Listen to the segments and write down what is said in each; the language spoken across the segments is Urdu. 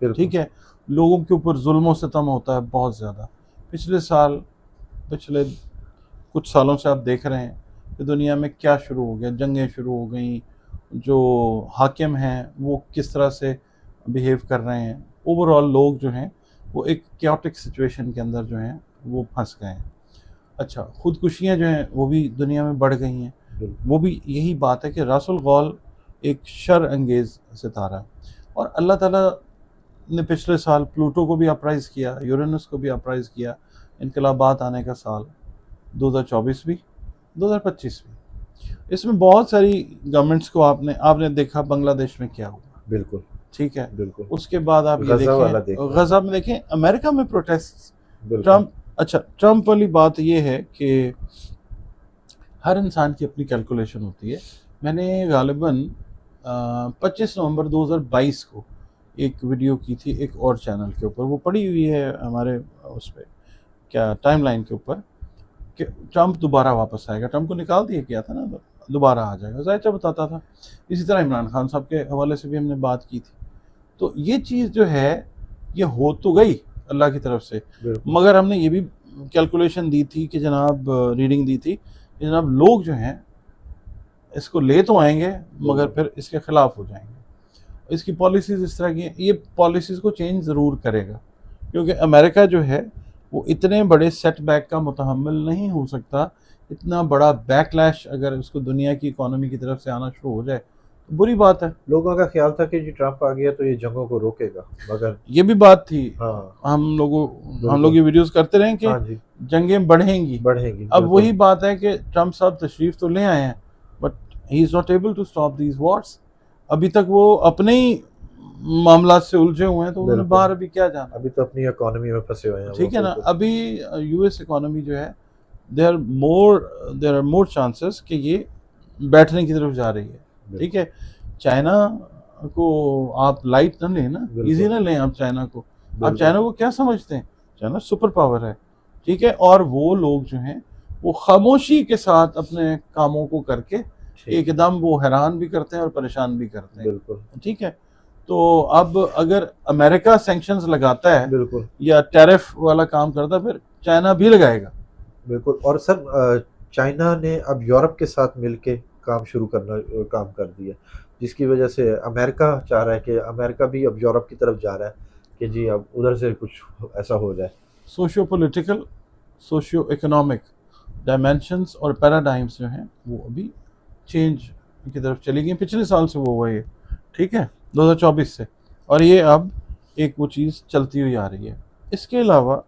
ٹھیک ہے. لوگوں کے اوپر ظلم و ستم ہوتا ہے بہت زیادہ. پچھلے کچھ سالوں سے آپ دیکھ رہے ہیں کہ دنیا میں کیا شروع ہو گیا, جنگیں شروع ہو گئیں, جو حاکم ہیں وہ کس طرح سے بیہیو کر رہے ہیں. اوور آل لوگ جو ہیں وہ ایک کیوٹک سچویشن کے اندر جو ہیں وہ پھنس گئے ہیں. اچھا, خودکشیاں جو ہیں وہ بھی دنیا میں بڑھ گئی ہیں. وہ بھی یہی بات ہے کہ راس الغول ایک شر انگیز ستارہ ہے, اور اللہ تعالیٰ نے پچھلے سال پلوٹو کو بھی اپرائز کیا, یورینس کو بھی اپرائز کیا. انقلابات آنے کا سال 2024 بھی 2025 بھی. اس میں بہت ساری گورنمنٹس کو آپ نے دیکھا بنگلہ دیش میں کیا ہوا. بالکل ٹھیک ہے. بالکل. اس کے بعد آپ یہ دیکھیں غزہ میں, دیکھیں امریکہ میں پروٹیسٹ. ٹرمپ والی بات یہ ہے کہ ہر انسان کی اپنی کیلکولیشن ہوتی ہے. میں نے غالباً 25 نومبر 2022 کو ایک ویڈیو کی تھی ایک اور چینل کے اوپر, وہ پڑی ہوئی ہے ہمارے اس پہ کیا ٹائم لائن کے اوپر, کہ ٹرمپ دوبارہ واپس آئے گا. ٹرمپ کو نکال دیا کیا تھا نا, دوبارہ آ جائے گا, ظاہر بتاتا تھا. اسی طرح عمران خان صاحب کے حوالے سے بھی ہم نے بات کی تھی. تو یہ چیز جو ہے یہ ہو تو گئی اللہ کی طرف سے, مگر ہم نے یہ بھی کیلکولیشن دی تھی کہ جناب, ریڈنگ دی تھی کہ جناب لوگ جو ہیں اس کو لے تو آئیں گے مگر پھر اس کے خلاف ہو جائیں گے. اس کی پالیسیز اس طرح کی ہیں, یہ پالیسیز کو چینج ضرور کرے گا, کیونکہ امریکہ جو ہے وہ اتنے بڑے سیٹ بیک کا متحمل نہیں ہو سکتا. اتنا بڑا بیک لیش اگر اس کو دنیا کی اکانومی کی طرف سے آنا شروع ہو جائے تو بری بات ہے. لوگوں کا خیال تھا کہ جی ٹرمپ آ گیا تو یہ جنگوں کو روکے گا, مگر یہ بھی بات تھی. ہاں, ہم لوگ یہ ویڈیوز کرتے رہیں کہ جنگیں بڑھیں گی. اب وہی بات ہے کہ ٹرمپ صاحب تشریف تو لے آئے ہیں, but he is not able to stop these wars. ابھی تک وہ اپنے ہی معاملات سے الجھے ہوئے ہیں, تو انہوں نے باہر ابھی کیا جانا, ابھی تو اپنی اکانومی میں پھنسے ہوئے ہیں. ٹھیک ہے نا. ابھی یو ایس اکانومی جو ہے دیر آر مور چانسز کہ یہ بیٹھنے کی طرف جا رہی ہے. ٹھیک ہے. چائنا کو آپ لائٹ نہ لیں نا, ایزی نہ لیں آپ چائنا کو. آپ چائنا کو کیا سمجھتے ہیں, چائنا سپر پاور ہے. ٹھیک ہے. اور وہ لوگ جو ہیں وہ خاموشی کے ساتھ اپنے کاموں کو کر کے ایک دم وہ حیران بھی کرتے ہیں اور پریشان بھی کرتے ہیں. ٹھیک ہے. تو اب اگر امریکہ سینکشنز لگاتا ہے یا ٹیرف والا کام کرتا ہے, پھر چائنا بھی لگائے گا. بالکل. اور سر چائنا نے اب یورپ کے ساتھ مل کے کام کر دیا, جس کی وجہ سے امریکہ چاہ رہا ہے کہ امریکہ بھی اب یورپ کی طرف جا رہا ہے کہ جی اب ادھر سے کچھ ایسا ہو جائے. Socio political, socio economic dimensions اور پیراڈائمس جو ہیں وہ ابھی چینج کی طرف چلی گئی. پچھلے سال سے وہ ہوئے, ٹھیک ہے, 2024 سے, اور یہ اب ایک وہ چیز چلتی ہوئی آ رہی ہے. اس کے علاوہ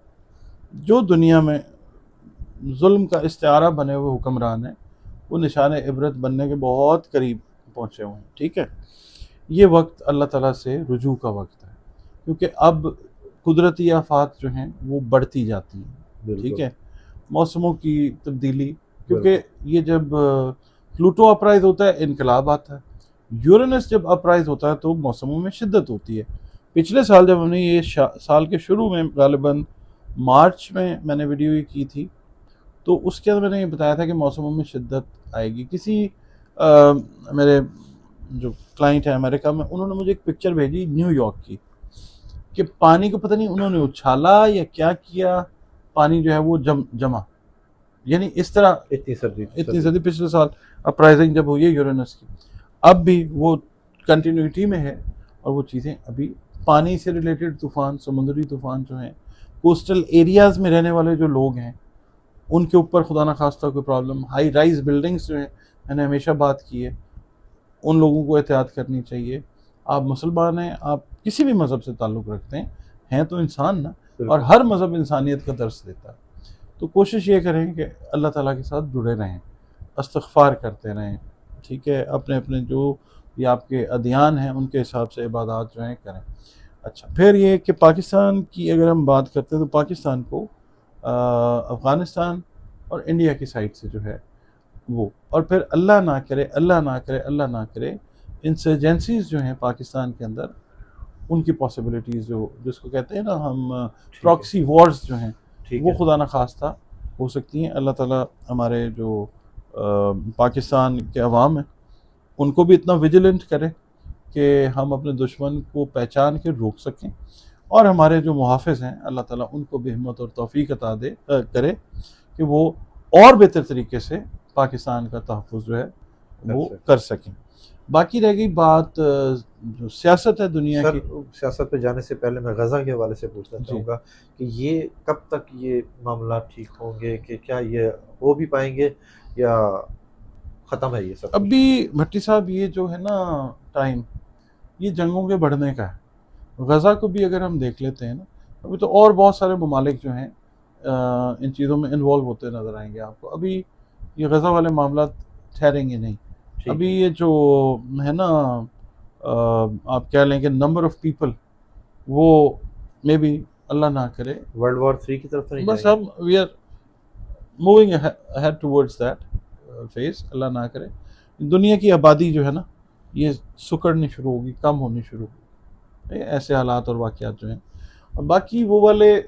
جو دنیا میں ظلم کا استعارہ بنے ہوئے حکمران ہیں وہ نشان عبرت بننے کے بہت قریب پہنچے ہوئے ہیں. ٹھیک ہے. یہ وقت اللہ تعالیٰ سے رجوع کا وقت ہے, کیونکہ اب قدرتی آفات جو ہیں وہ بڑھتی جاتی ہیں. ٹھیک ہے. موسموں کی تبدیلی, کیونکہ یہ جب پلوٹو اپرائز ہوتا ہے انقلاب آتا ہے, یورینس جب اپرائز ہوتا ہے تو موسموں میں شدت ہوتی ہے. پچھلے سال جب ہم نے یہ سال کے شروع میں غالباً مارچ میں نے ویڈیو یہ کی تھی, تو اس کے اندر میں نے یہ بتایا تھا کہ موسموں میں شدت آئے گی. کسی میرے جو کلائنٹ ہیں امریکہ میں, انہوں نے مجھے ایک پکچر بھیجی نیو یارک کی, کہ پانی کو پتہ نہیں انہوں نے اچھالا یا کیا کیا, پانی جو ہے وہ جمع, یعنی اس طرح اتنی سردی پچھلے سال اپرائزنگ جب ہوئی ہے یورینس کی. اب بھی وہ کنٹینیوٹی میں ہے, اور وہ چیزیں ابھی پانی سے ریلیٹڈ طوفان, سمندری طوفان جو ہیں, کوسٹل ایریاز میں رہنے والے جو لوگ ہیں ان کے اوپر خدا نخواستہ کوئی پرابلم, ہائی رائز بلڈنگز جو ہیں, میں نے ہمیشہ بات کی ہے, ان لوگوں کو احتیاط کرنی چاہیے. آپ مسلمان ہیں, آپ کسی بھی مذہب سے تعلق رکھتے ہیں تو انسان نا, اور ہر مذہب انسانیت کا درس دیتا ہے. تو کوشش یہ کریں کہ اللہ تعالیٰ کے ساتھ جڑے رہیں, استغفار کرتے رہیں. ٹھیک ہے. اپنے جو یہ آپ کے ادیان ہیں ان کے حساب سے عبادات جو ہیں کریں. اچھا, پھر یہ کہ پاکستان کی اگر ہم بات کرتے ہیں تو پاکستان کو افغانستان اور انڈیا کی سائڈ سے جو ہے وہ, اور پھر اللہ نہ کرے انسرجنسیز جو ہیں پاکستان کے اندر, ان کی پاسبلٹیز جو جس کو کہتے ہیں نا ہم پراکسی وارز جو ہیں, وہ خدا نخواستہ ہو سکتی ہیں. اللہ تعالیٰ ہمارے جو پاکستان کے عوام ہیں ان کو بھی اتنا ویجیلنٹ کرے کہ ہم اپنے دشمن کو پہچان کے روک سکیں، اور ہمارے جو محافظ ہیں اللہ تعالیٰ ان کو بھی ہمت اور توفیق عطا کرے کہ وہ اور بہتر طریقے سے پاکستان کا تحفظ جو ہے وہ کر سکیں۔ باقی رہ گئی بات جو سیاست ہے دنیا کی۔ سیاست پہ جانے سے پہلے میں غزہ کے حوالے سے پوچھنا چاہوں گا کہ یہ کب تک یہ معاملات ٹھیک ہوں گے، کہ کیا یہ ہو بھی پائیں گے یا ختم ہے یہ سب؟ ابھی بھٹی صاحب یہ جو ہے نا ٹائم، یہ جنگوں کے بڑھنے کا ہے۔ غزہ کو بھی اگر ہم دیکھ لیتے ہیں نا، ابھی تو اور بہت سارے ممالک جو ہیں ان چیزوں میں انوالو ہوتے نظر آئیں گے آپ کو۔ ابھی یہ غزہ والے معاملات ٹھہریں گے نہیں۔ ابھی یہ جو ہے نا آپ کہہ لیں کہ نمبر آف پیپل، وہ مے بی اللہ نہ کرے ورلڈ وار 3 کی طرف تو نہیں بس اب we are moving head towards that phase, اللہ نہ کرے دنیا کی آبادی جو ہے نا یہ سکڑنی شروع ہوگی، کم ہونی شروع ہوگی، ایسے حالات اور واقعات جو ہیں۔ اور باقی وہ والے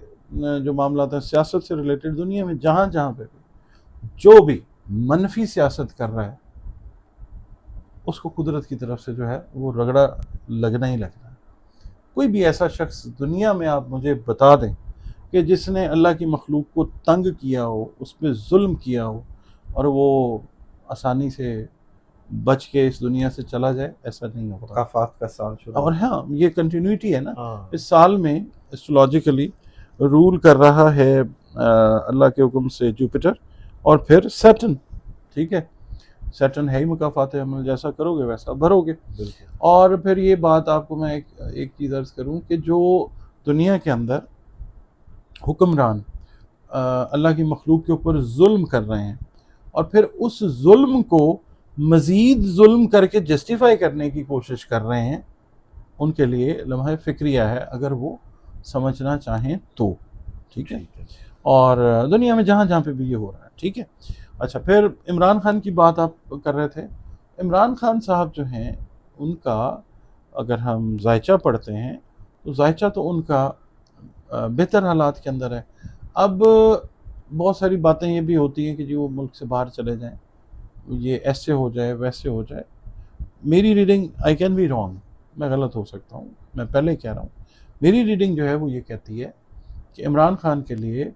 جو معاملات ہیں سیاست سے ریلیٹڈ، دنیا میں جہاں جہاں پہ جو بھی منفی سیاست کر رہا ہے اس کو قدرت کی طرف سے جو ہے وہ رگڑا لگنا ہی لگنا ہے۔ کوئی بھی ایسا شخص دنیا میں آپ مجھے بتا دیں کہ جس نے اللہ کی مخلوق کو تنگ کیا ہو، اس پہ ظلم کیا ہو اور وہ آسانی سے بچ کے اس دنیا سے چلا جائے، ایسا نہیں ہوگا۔ مقافات کا سال شروع، اور ہاں یہ کنٹینیوٹی ہے نا، اس سال میں ایسٹرولوجیکلی رول کر رہا ہے اللہ کے حکم سے جوپیٹر اور پھر سیٹرن، ٹھیک ہے، سیٹرن ہے ہی مقافات عمل، جیسا کرو گے ویسا بھرو گے۔ اور پھر یہ بات آپ کو میں ایک چیز عرض کروں کہ جو دنیا کے اندر حکمران اللہ کی مخلوق کے اوپر ظلم کر رہے ہیں اور پھر اس ظلم کو مزید ظلم کر کے جسٹیفائی کرنے کی کوشش کر رہے ہیں، ان کے لیے لمحہ فکریہ ہے اگر وہ سمجھنا چاہیں تو، ٹھیک ہے۔ اور دنیا میں جہاں جہاں پہ بھی یہ ہو رہا ہے، ٹھیک ہے۔ اچھا، پھر عمران خان کی بات آپ کر رہے تھے۔ عمران خان صاحب جو ہیں ان کا اگر ہم ذائچہ پڑھتے ہیں تو ذائچہ تو ان کا بہتر حالات کے اندر ہے۔ اب بہت ساری باتیں یہ بھی ہوتی ہیں کہ جی وہ ملک سے باہر چلے جائیں، یہ ایسے ہو جائے ویسے ہو جائے۔ میری reading, I can be wrong, میں غلط ہو سکتا ہوں، میں پہلے کہہ رہا ہوں، میری ریڈنگ جو ہے وہ یہ کہتی ہے کہ عمران خان کے لیے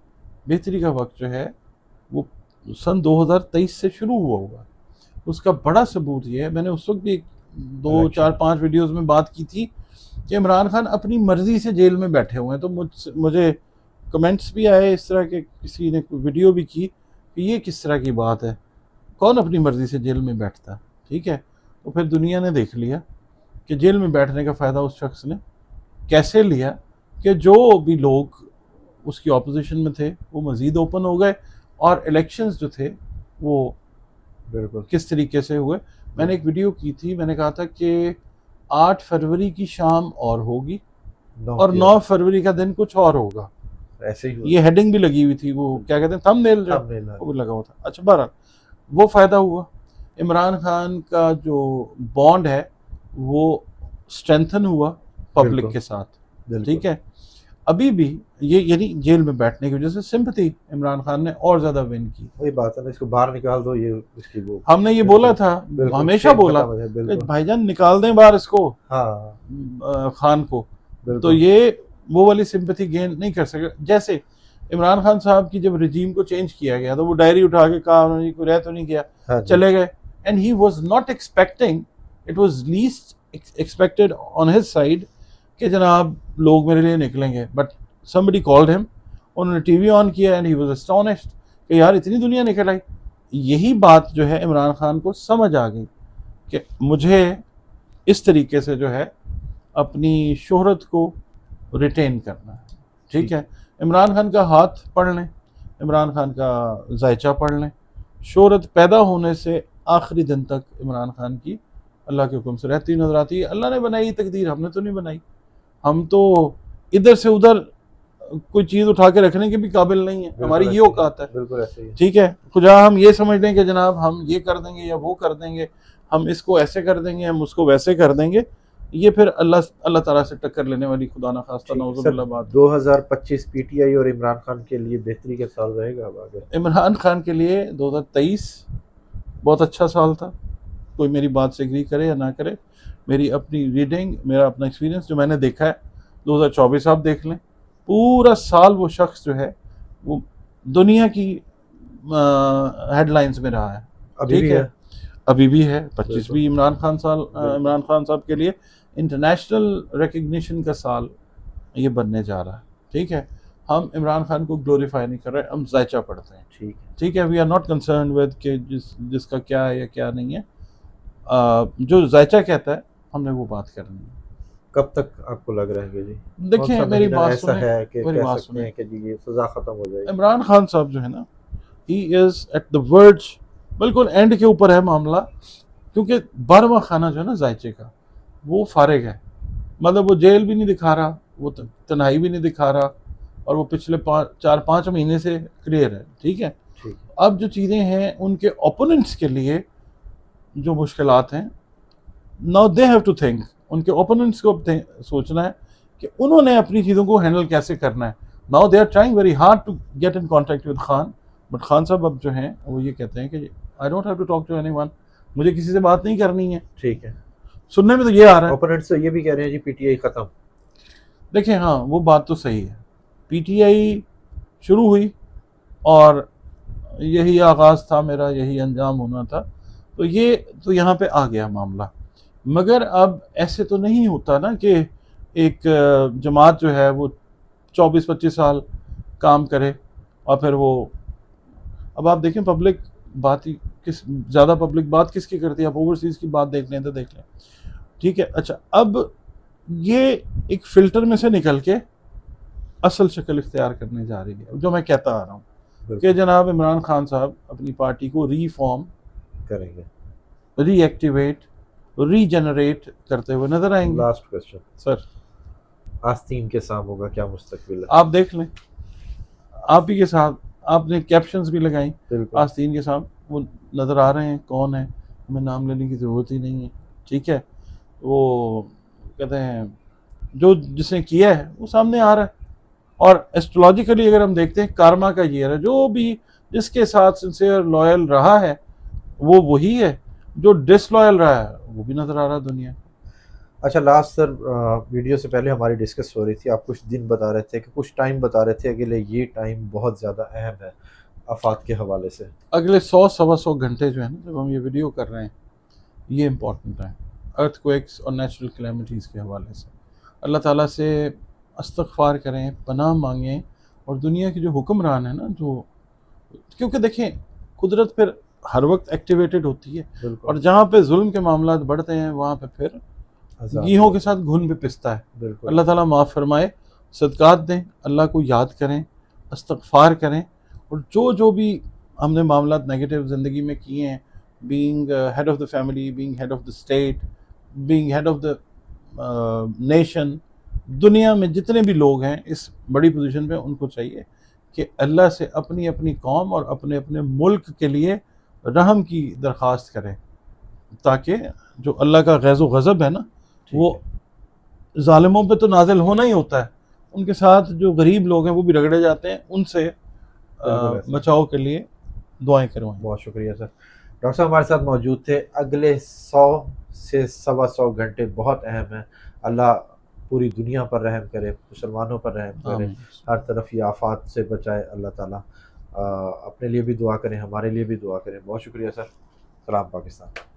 بہتری کا وقت جو ہے وہ سن 2023 سے شروع ہوا ہوگا۔ اس کا بڑا ثبوت یہ ہے، میں نے اس وقت بھی 2 4 5 ویڈیوز میں بات کی تھی کہ عمران خان اپنی مرضی سے جیل میں بیٹھے ہوئے ہیں۔ تو مجھے کمنٹس بھی آئے اس طرح کے، کسی نے ویڈیو بھی کی کہ یہ کس طرح کی بات ہے، کون اپنی مرضی سے جیل میں بیٹھتا، ٹھیک ہے۔ تو پھر دنیا نے دیکھ لیا کہ جیل میں بیٹھنے کا فائدہ اس شخص نے کیسے لیا کہ جو بھی لوگ اس کی اپوزیشن میں تھے وہ مزید اوپن ہو گئے، اور الیکشنز جو تھے وہ بالکل کس طریقے سے ہوئے۔ میں نے ایک ویڈیو کی تھی، میں نے کہا تھا کہ 8 فروری کی شام اور ہوگی اور 9 فروری کا دن کچھ اور ہوگا، ایسے ہی یہ ہیڈنگ بھی لگی ہوئی تھی، وہ کیا کہتے ہیں تھم نیل جو وہ لگا ہوا تھا۔ اچھا، بہرحال وہ فائدہ ہوا، عمران خان کا جو بانڈ ہے وہ اسٹرینتھن ہوا پبلک کے ساتھ، ٹھیک ہے۔ ابھی بھی یہ یعنی جیل میں بیٹھنے کی وجہ سے سمپتھی عمران خان نے اور زیادہ ون کی۔ وہی بات ہے نا، اس کو باہر نکال دو، یہ اس کی وہ ہم نے یہ بولا تھا، ہمیشہ بولا کہ بھائی جان نکال دیں باہر اس کو، خان کو، تو یہ وہ والی سمپتھی گین نہیں کر سکے۔ جیسے عمران خان صاحب کی جب رجیم کو چینج کیا گیا تو وہ ڈائری اٹھا کے کہا انہوں نے کوئی رہ تو نہیں گیا، چلے گئے، and he was not expecting, it was list expected on his side کہ جناب لوگ میرے لیے نکلیں گے، بٹ somebody called him، انہوں نے ٹی وی آن کیا اینڈ ہی واز اسٹونشڈ کہ یار اتنی دنیا نکل آئی۔ یہی بات جو ہے عمران خان کو سمجھ آ گئی کہ مجھے اس طریقے سے جو ہے اپنی شہرت کو ریٹین کرنا ہے، ٹھیک ہے۔ عمران خان کا ہاتھ پڑھ لیں، عمران خان کا ذائچہ پڑھ لیں، شہرت پیدا ہونے سے آخری دن تک عمران خان کی اللہ کے حکم سے رہتی نظر آتی ہے۔ اللہ نے بنائی تقدیر، ہم نے تو نہیں بنائی، ہم تو ادھر سے ادھر کوئی چیز اٹھا کے رکھنے کے بھی قابل نہیں ہے، ہماری یہ اوقات ہے، بالکل ایسے ہی، ٹھیک ہے۔ خدا ہم یہ سمجھ لیں کہ جناب ہم یہ کر دیں گے یا وہ کر دیں گے، ہم اس کو ایسے کر دیں گے، ہم اس کو ویسے کر دیں گے، یہ پھر اللہ تعالیٰ سے ٹکر لینے والی خدا نہ خواستہ نعوذ باللہ بات۔ 2025 پی ٹی آئی اور عمران خان کے لیے بہتری کا سال رہے گا اب آگے؟ عمران خان کے لیے 2023 بہت اچھا سال تھا، کوئی میری بات سے ایگری کرے یا نہ کرے۔ میری اپنی ریڈنگ، میرا اپنا ایکسپیرینس جو میں نے دیکھا ہے 2024 آپ دیکھ لیں، پورا سال وہ شخص جو ہے وہ دنیا کی ہیڈ لائنز میں رہا ہے. ابھی بھی ہے. ابھی بھی ہے. 25ویں عمران خان صاحب کے لیے انٹرنیشنل ریکگنیشن کا سال یہ بننے جا رہا ہے. ٹھیک ہے، ہم عمران خان کو گلوریفائی نہیں کر رہے، ہم ذائچہ پڑھتے ہیں. ٹھیک ہے، we are not concerned with کہ جس کا کیا ہے یا کیا نہیں ہے. جو ذائچہ کہتا ہے ہم نے وہ بات کرنی ہے. کب تک آپ کو لگ رہا ہے کہ جی دیکھیں میری بات ایسا سنیں، ہے کہ میری کہہ بات سکتے سنیں. ہیں کہ جی یہ سزا ختم ہو جائے گی؟ عمران خان صاحب جو ہے نا، ہی از ایٹ دا ورڈ، بالکل اینڈ کے اوپر ہے معاملہ. کیونکہ 12واں خانہ جو ہے نا ذائچے کا، وہ فارغ ہے. مطلب وہ جیل بھی نہیں دکھا رہا، وہ تنہائی بھی نہیں دکھا رہا، اور وہ پچھلے 4-5 مہینے سے کلیئر ہے. ٹھیک ہے، اب جو چیزیں ہیں ان کے اوپوننٹس کے لیے جو مشکلات ہیں، now they have to think. ان کے اوپوننٹس کو سوچنا ہے کہ انہوں نے اپنی چیزوں کو ہینڈل کیسے کرنا ہے. Now they are trying very hard to get in contact with Khan, but Khan sahab اب جو ہیں وہ یہ کہتے ہیں کہ I don't have to talk to anyone, مجھے کسی سے بات نہیں کرنی ہے. ٹھیک ہے، سننے میں تو یہ آ رہا ہے. اوپوننٹس یہ بھی کہہ رہے ہیں جی پی ٹی آئی ختم. دیکھیں ہاں وہ بات تو صحیح ہے، پی ٹی آئی شروع ہوئی اور یہی آغاز تھا میرا، یہی انجام ہونا تھا، تو یہ تو یہاں پہ آ گیا معاملہ. مگر اب ایسے تو نہیں ہوتا نا کہ ایک جماعت جو ہے وہ 24-25 سال کام کرے اور پھر وہ، اب آپ دیکھیں پبلک بات ہی زیادہ پبلک بات کس کی کرتی ہے؟ آپ اوورسیز کی بات دیکھ لیں تو دیکھ لیں. ٹھیک ہے، اچھا اب یہ ایک فلٹر میں سے نکل کے اصل شکل اختیار کرنے جا رہی ہے، جو میں کہتا آ رہا ہوں کہ جناب عمران خان صاحب اپنی پارٹی کو ری فارم کریں گے، ری ایکٹیویٹ، ری جنریٹ کرتے ہوئے نظر آئیں گے. لاسٹ کوسچن سر، آستین کے ساتھ ہوگا کیا مستقبل ہے؟ آپ دیکھ لیں، آپ ہی کے ساتھ آپ نے کیپشنز بھی لگائیں آستین کے ساتھ، وہ نظر آ رہے ہیں کون ہیں، ہمیں نام لینے کی ضرورت ہی نہیں ہے. ٹھیک ہے، وہ کہتے ہیں جو جس نے کیا ہے وہ سامنے آ رہا ہے. اور ایسٹرولوجیکلی اگر ہم دیکھتے ہیں کارما کا ایئر ہے، جو بھی جس کے ساتھ سنسیئر لوئل رہا ہے وہ وہی ہے، جو ڈس لوئل رہا ہے وہ بھی نظر آ رہا ہے دنیا. اچھا لاسٹ سر، ویڈیو سے پہلے ہماری ڈسکس ہو رہی تھی، آپ کچھ دن بتا رہے تھے کہ کچھ ٹائم بتا رہے تھے اگلے یہ ٹائم بہت زیادہ اہم ہے آفات کے حوالے سے. اگلے 100-125 گھنٹے جو ہے نا جب ہم یہ ویڈیو کر رہے ہیں یہ امپورٹنٹ ہے، ارتھ کویکس اور نیچرل کلیمٹیز کے حوالے سے. اللہ تعالیٰ سے استغفار کریں، پناہ مانگیں، اور دنیا کے جو حکمران ہیں نا، جو کیونکہ دیکھیں قدرت پھر ہر وقت ایکٹیویٹڈ ہوتی ہے، اور جہاں پہ ظلم کے معاملات بڑھتے ہیں وہاں پہ پھر گیہوں کے ساتھ گھن بھی پستا ہے. اللہ تعالیٰ معاف فرمائے، صدقات دیں، اللہ کو یاد کریں، استغفار کریں، اور جو بھی ہم نے معاملات نیگیٹو زندگی میں کیے ہیں، being head of the family, being head of the state, being head of the nation, دنیا میں جتنے بھی لوگ ہیں اس بڑی پوزیشن پہ، ان کو چاہیے کہ اللہ سے اپنی اپنی قوم اور اپنے اپنے ملک کے لیے رحم کی درخواست کریں، تاکہ جو اللہ کا غیظ و غضب ہے نا وہ ظالموں پہ تو نازل ہونا ہی ہوتا ہے، ان کے ساتھ جو غریب لوگ ہیں وہ بھی رگڑے جاتے ہیں، ان سے بچاؤ کے لیے دعائیں کروائیں. بہت شکریہ سر. ڈاکٹر صاحب ہمارے ساتھ موجود تھے. اگلے 100 سے 125 گھنٹے بہت اہم ہیں. اللہ پوری دنیا پر رحم کرے، مسلمانوں پر رحم کرے، ہر طرف یہ آفات سے بچائے اللہ تعالیٰ. اپنے لیے بھی دعا کریں، ہمارے لیے بھی دعا کریں. بہت شکریہ سر. سلام پاکستان.